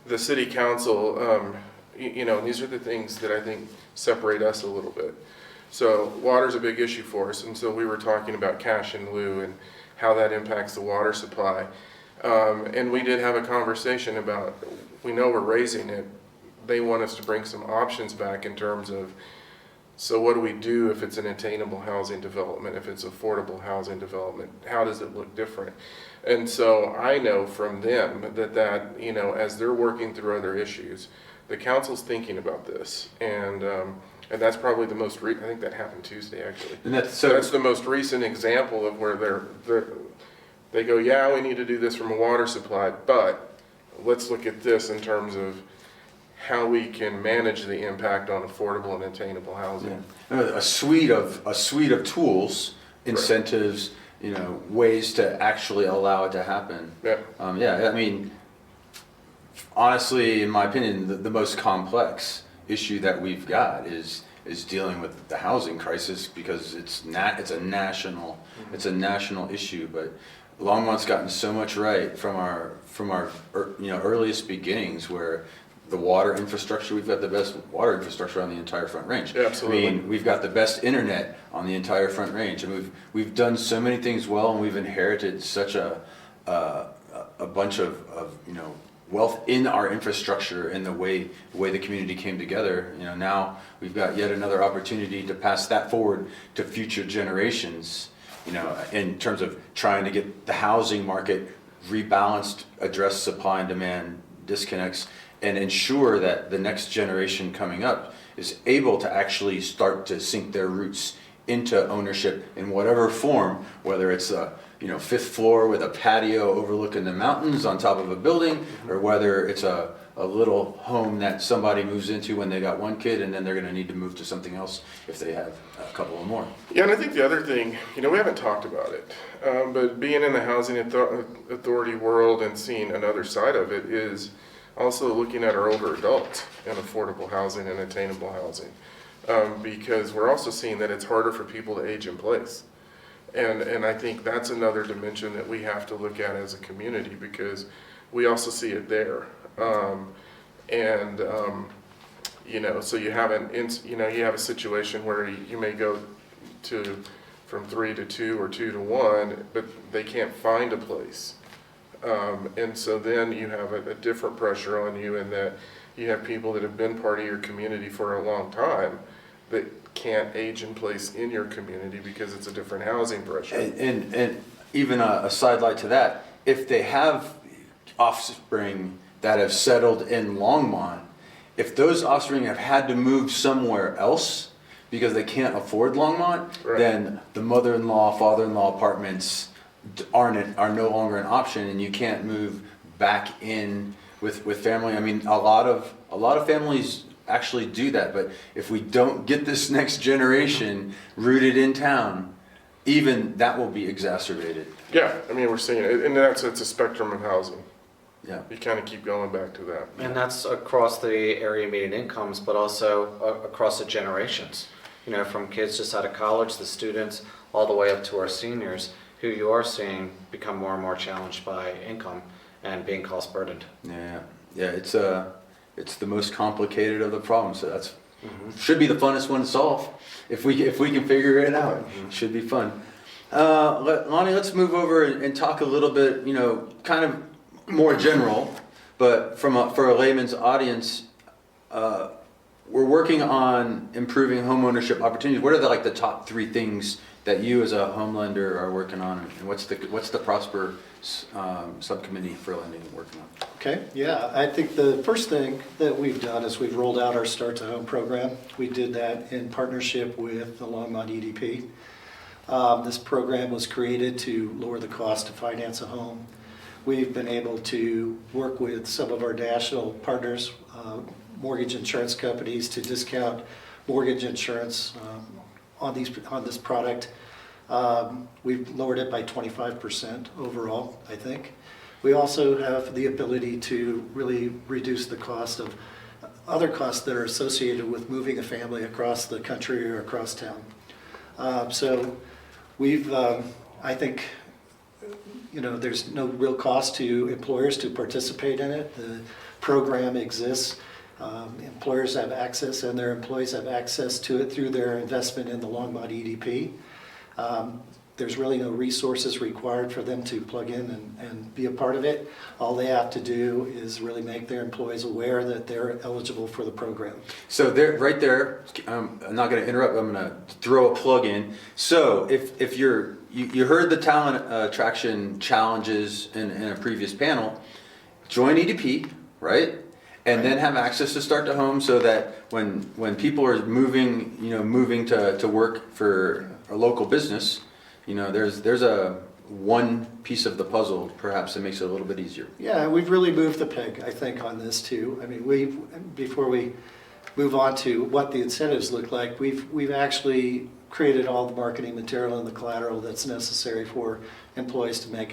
the city council, you know, these are the things that I think separate us a little bit. So water's a big issue for us, and so we were talking about cash in lieu and how that impacts the water supply. And we did have a conversation about, we know we're raising it. They want us to bring some options back in terms of, so what do we do if it's an attainable housing development, if it's affordable housing development? How does it look different? And so I know from them that you know, as they're working through other issues, the council's thinking about this. And And that's probably the most, I think that happened Tuesday, actually. And that's So that's the most recent example of where they go, yeah, we need to do this from a water supply, but let's look at this in terms of how we can manage the impact on affordable and attainable housing. a suite of tools, incentives, ways to actually allow it to happen. Yeah. I mean, honestly, in my opinion, the most complex issue that we've got is dealing with the housing crisis, because it's a national issue. But Longmont's gotten so much right from our earliest beginnings, where the water infrastructure, we've got the best water infrastructure on the entire Front Range. Yeah, absolutely. I mean, we've got the best internet on the entire Front Range, and we've done so many things well, and we've inherited such a bunch of wealth in our infrastructure and the way the community came together. Now we've got yet another opportunity to pass that forward to future generations, in terms of trying to get the housing market rebalanced, address supply and demand disconnects, and ensure that the next generation coming up is able to actually start to sink their roots into ownership in whatever form, whether it's a fifth floor with a patio overlooking the mountains on top of a building, or whether it's a little home that somebody moves into when they got one kid, and then they're going to need to move to something else if they have a couple or more. Yeah, and I think the other thing, we haven't talked about it, but being in the housing authority world and seeing another side of it is also looking at our older adults and affordable housing and attainable housing, because we're also seeing that it's harder for people to age in place. And I think that's another dimension that we have to look at as a community, because we also see it there. So you have you have a situation where you may go from 3 to 2 or 2 to 1, but they can't find a place. And so then you have a different pressure on you, in that you have people that have been part of your community for a long time that can't age in place in your community because it's a different housing pressure. And even a sidelight to that, if they have offspring that have settled in Longmont, if those offspring have had to move somewhere else because they can't afford Longmont, Right. then the mother-in-law, father-in-law apartments are no longer an option, and you can't move back in with family. I mean, a lot of families actually do that, but if we don't get this next generation rooted in town, even that will be exacerbated. Yeah, I mean, we're seeing it, and it's a spectrum of housing. Yeah. You kind of keep going back to that. And that's across the area median incomes, but also across the generations. From kids just out of college, the students, all the way up to our seniors, who you are seeing become more and more challenged by income and being cost burdened. Yeah, it's the most complicated of the problems. So that's should be the funnest one to solve if we can figure it out. Should be fun. Lonnie, let's move over and talk a little bit. Kind of more general, but for a layman's audience. We're working on improving homeownership opportunities. What are the top 3 things that you as a home lender are working on, and what's the Prosper subcommittee for lending working on? Okay, yeah, I think the first thing that we've done is we've rolled out our Start to Home program. We did that in partnership with the Longmont EDP. This program was created to lower the cost to finance a home. We've been able to work with some of our national partners, mortgage insurance companies, to discount mortgage insurance on this product. We've lowered it by 25% overall, I think. We also have the ability to really reduce the cost of other costs that are associated with moving a family across the country or across town. So we've, I think, there's no real cost to employers to participate in it. The program exists. Employers have access, and their employees have access to it through their investment in the Longmont EDP. There's really no resources required for them to plug in and be a part of it. All they have to do is really make their employees aware that they're eligible for the program. So right there, I'm not going to interrupt. I'm going to throw a plug in. So if you heard the talent attraction challenges in a previous panel, join EDP, right? and then have access to start to home, so that when people are moving to work for a local business, there's a one piece of the puzzle perhaps that makes it a little bit easier. Yeah, we've really moved the peg, I think, on this too. I mean, before we move on to what the incentives look like, we've actually created all the marketing material and the collateral that's necessary for employees to make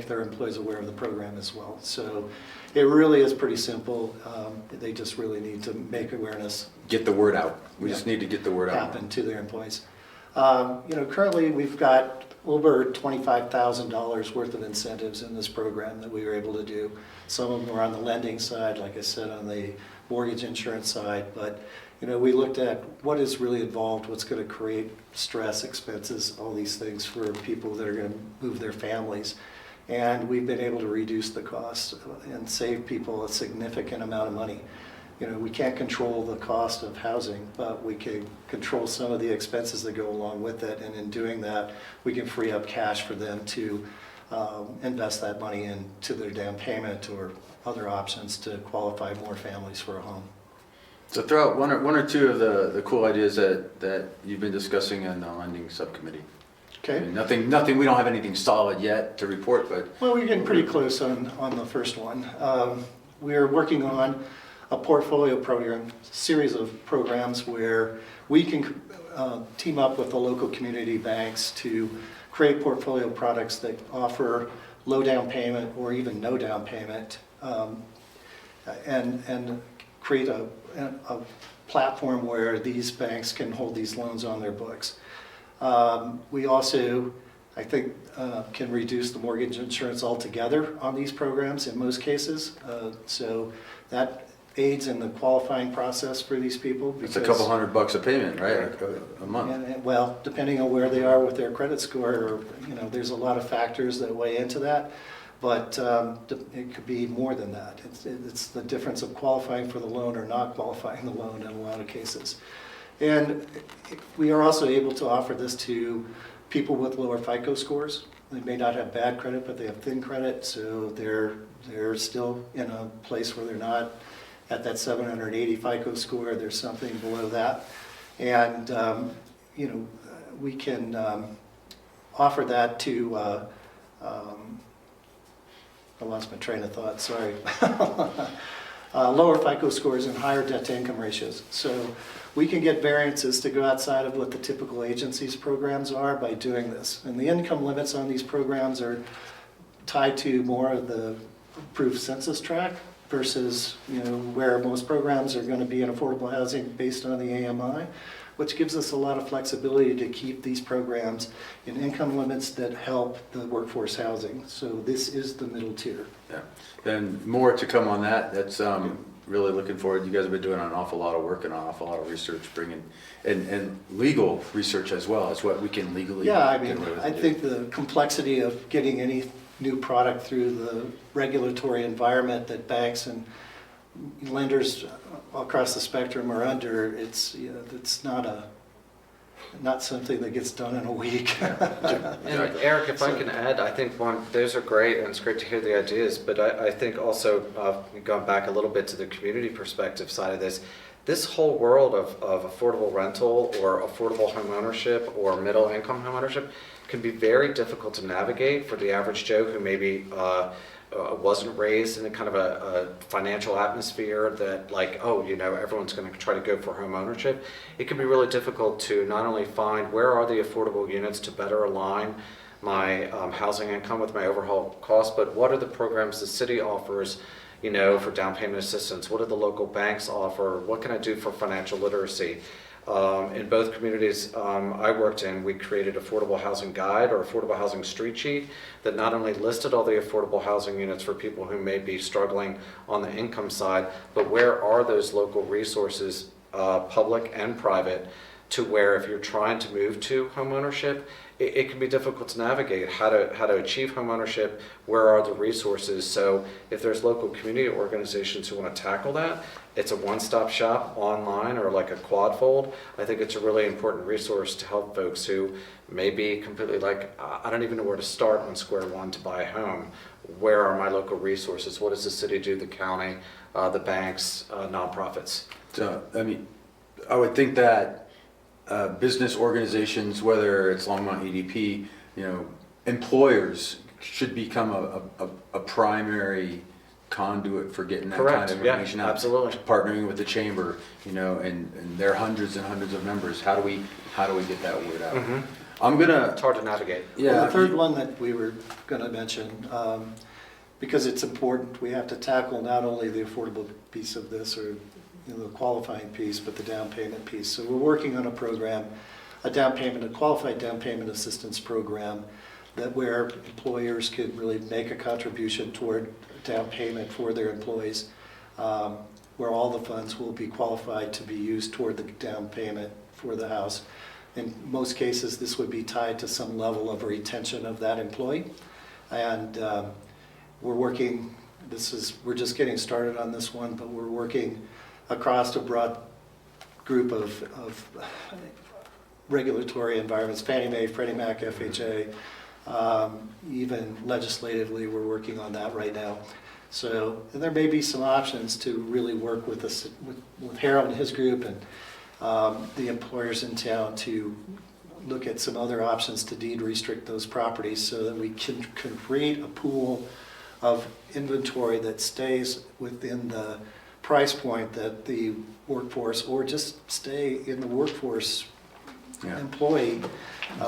their employees aware of the program as well. So it really is pretty simple. They just really need to make awareness Get the word out. We Yeah. just need to get the word out. happen to their employees. Currently we've got over $25,000 worth of incentives in this program that we were able to do. Some of them are on the lending side, like I said, on the mortgage insurance side, but we looked at what is really involved, what's going to create stress, expenses, all these things for people that are going to move their families. And we've been able to reduce the costs and save people a significant amount of money. We can't control the cost of housing, but we can control some of the expenses that go along with it. And in doing that, we can free up cash for them to invest that money into their down payment or other options to qualify more families for a home. So throw out one or two of the cool ideas that you've been discussing in the lending subcommittee. I Okay. mean, nothing. We don't have anything solid yet to report, but Well, we're getting pretty close on the first one. We're working on a portfolio program, series of programs where we can team up with the local community banks to create portfolio products that offer low down payment or even no down payment, and create a platform where these banks can hold these loans on their books. We also, I think, can reduce the mortgage insurance altogether on these programs in most cases. So that aids in the qualifying process for these people. it's a couple $100 a payment, right? A month. Well, depending on where they are with their credit score, or, there's a lot of factors that weigh into that. But it could be more than that. It's the difference of qualifying for the loan or not qualifying the loan in a lot of cases. And we are also able to offer this to people with lower FICO scores. They may not have bad credit, but they have thin credit, so they're still in a place where they're not at that 780 FICO score. There's something below that. And, we can offer that to, I lost my train of thought, sorry. Lower FICO scores and higher debt to income ratios. So we can get variances to go outside of what the typical agencies programs are by doing this. And the income limits on these programs are tied to more of the approved census tract versus, where most programs are going to be in affordable housing based on the AMI, which gives us a lot of flexibility to keep these programs in income limits that help the workforce housing. So this is the middle tier. Yeah. And more to come on that. That's really looking forward. You guys have been doing an awful lot of work and an awful lot of research, bringing and legal research as well as what we can legally. Yeah, I get mean, away with I and do. think the complexity of getting any new product through the regulatory environment that banks and lenders across the spectrum are under, it's not something that gets done in a week. And Eric, if I can add, I think those are great, and it's great to hear the ideas, but I think also, going back a little bit to the community perspective side of this whole world of affordable rental or affordable home ownership or middle income home ownership can be very difficult to navigate for the average Joe who maybe wasn't raised in a kind of a financial atmosphere that everyone's going to try to go for home ownership. It can be really difficult to not only find where are the affordable units to better align my housing income with my overall cost, but what are the programs the city offers, for down payment assistance? What do the local banks offer? What can I do for financial literacy? In both communities I worked in, we created affordable housing guide or affordable housing street sheet that not only listed all the affordable housing units for people who may be struggling on the income side, but where are those local resources, public and private, to where if you're trying to move to home ownership, it can be difficult to navigate how to achieve home ownership. Where are the resources? So if there's local community organizations who want to tackle that, it's a one-stop shop online or like a quad fold. I think it's a really important resource to help folks who may be completely I don't even know where to start on square one to buy a home. Where are my local resources? What does the city do, the county? the banks, nonprofits. So, I mean, I would think that business organizations, whether it's Longmont EDP, employers should become a primary conduit for getting that kind Correct. of Yeah, information out. absolutely. Partnering with the chamber, and their hundreds and hundreds of members. How do we get that word out? Mm-hmm. I'm gonna. It's hard to navigate. Yeah. Well, the third one that we were going to mention, because it's important, we have to tackle not only the affordable piece of this or the qualifying piece, but the down payment piece. So we're working on a program, a qualified down payment assistance program, that where employers could really make a contribution toward down payment for their employees, where all the funds will be qualified to be used toward the down payment for the house. In most cases, this would be tied to some level of retention of that employee. And we're working, we're just getting started on this one, but we're working across a broad group of regulatory environments, Fannie Mae, Freddie Mac, FHA, even legislatively, we're working on that right now. So there may be some options to really work with Harold and his group and the employers in town to look at some other options to deed restrict those properties so that we can create a pool of inventory that stays within the price point that the workforce, or just stay in the workforce employee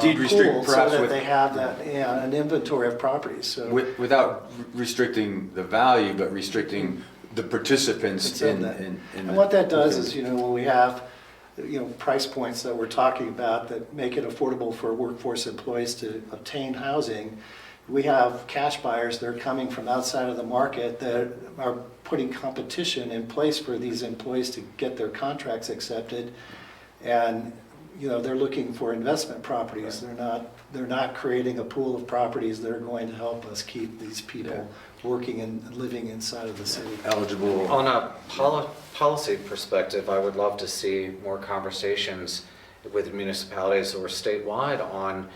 Deed restrict pool, perhaps so that with- they have that an inventory of properties. So Without restricting the value, but restricting the participants It's in in, that. in, in. And what that does is, when we have, price points that we're talking about that make it affordable for workforce employees to obtain housing, we have cash buyers that are coming from outside of the market that are putting competition in place for these employees to get their contracts accepted. And, they're looking for investment properties. They're not creating a pool of properties that are going to help us keep these people working and living inside of the city. Eligible. On a policy perspective, I would love to see more conversations with municipalities or statewide on,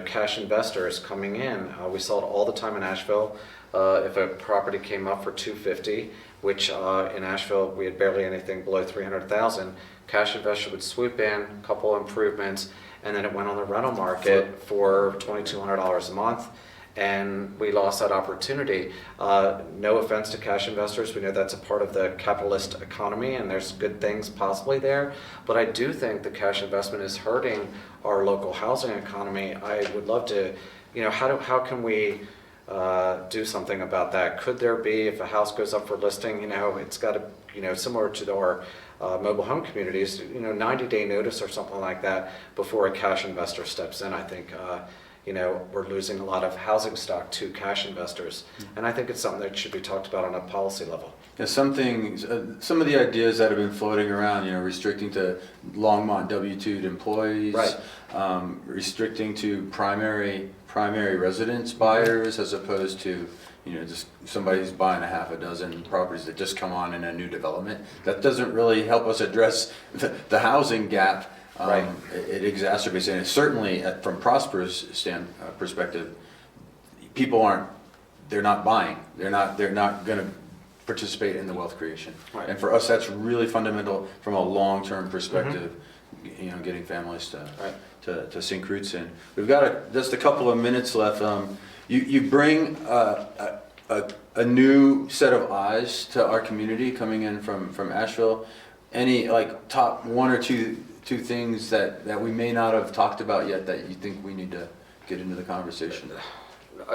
cash investors coming in. We saw it all the time in Asheville. If a property came up for $250, which in Asheville we had barely anything below $300,000, cash investor would swoop in, a couple improvements, and then it went on the rental market for $2,200 a month. And we lost that opportunity. No offense to cash investors, we know that's a part of the capitalist economy and there's good things possibly there, but I do think the cash investment is hurting our local housing economy. I would love to, how can we do something about that? Could there be, if a house goes up for listing, it's got to, similar to our mobile home communities, 90-day notice or something like that before a cash investor steps in. I think we're losing a lot of housing stock to cash investors. And I think it's something that should be talked about on a policy level. Yeah, some things, some of the ideas that have been floating around, restricting to Longmont W-2'd employees, Right. Restricting to primary residence buyers as opposed to, just somebody who's buying a half a dozen properties that just come on in a new development. That doesn't really help us address the housing gap. Right. It exacerbates it. And certainly from Prosper's perspective, people they're not buying. They're not going to participate in the wealth creation. Right. And for us, that's really fundamental from a long-term perspective, getting families to sink roots in. We've got just a couple of minutes left. You bring a new set of eyes to our community coming in from Asheville. Any top one or two things that we may not have talked about yet that you think we need to get into the conversation?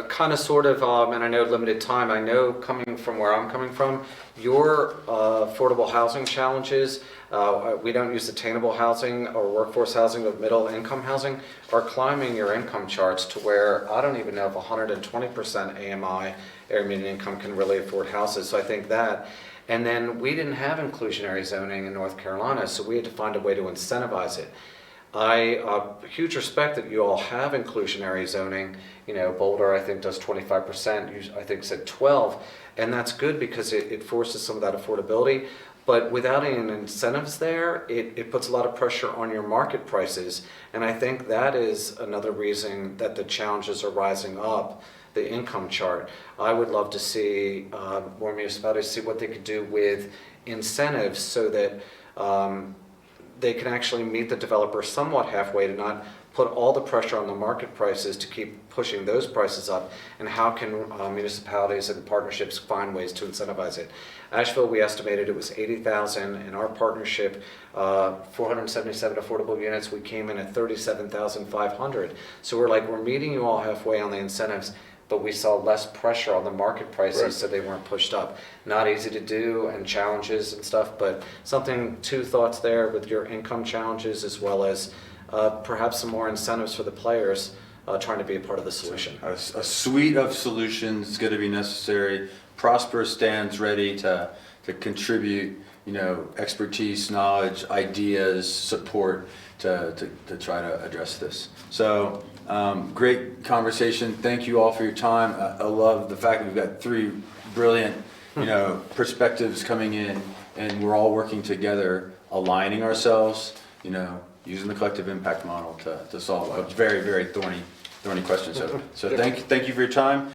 Kind of, sort of, and I know limited time, I know coming from where I'm coming from, your affordable housing challenges, we don't use attainable housing or workforce housing, but middle income housing, are climbing your income charts to where I don't even know if 120% AMI, area median income, can really afford houses. So I think that. And then we didn't have inclusionary zoning in North Carolina, so we had to find a way to incentivize it. I huge respect that you all have inclusionary zoning. Boulder, I think, does 25%. I think said 12, and that's good because it forces some of that affordability. But without any incentives there, it puts a lot of pressure on your market prices. And I think that is another reason that the challenges are rising up the income chart. I would love to see more municipalities see what they could do with incentives so that they can actually meet the developer somewhat halfway to not put all the pressure on the market prices to keep pushing those prices up, and how can municipalities and partnerships find ways to incentivize it. Asheville, we estimated it was 80,000. In our partnership, 477 affordable units, we came in at 37,500. So we're meeting you all halfway on the incentives, but we saw less pressure on the market prices, Right. so they weren't pushed up. Not easy to do, and challenges and stuff, but two thoughts there with your income challenges, as well as perhaps some more incentives for the players trying to be a part of the solution. A suite of solutions is going to be necessary. Prosper stands ready to contribute, expertise, knowledge, ideas, support to try to address this. So great conversation. Thank you all for your time. I love the fact that we've got three brilliant, perspectives coming in, and we're all working together, aligning ourselves, using the collective impact model to solve a very, very thorny question. So thank you for your time.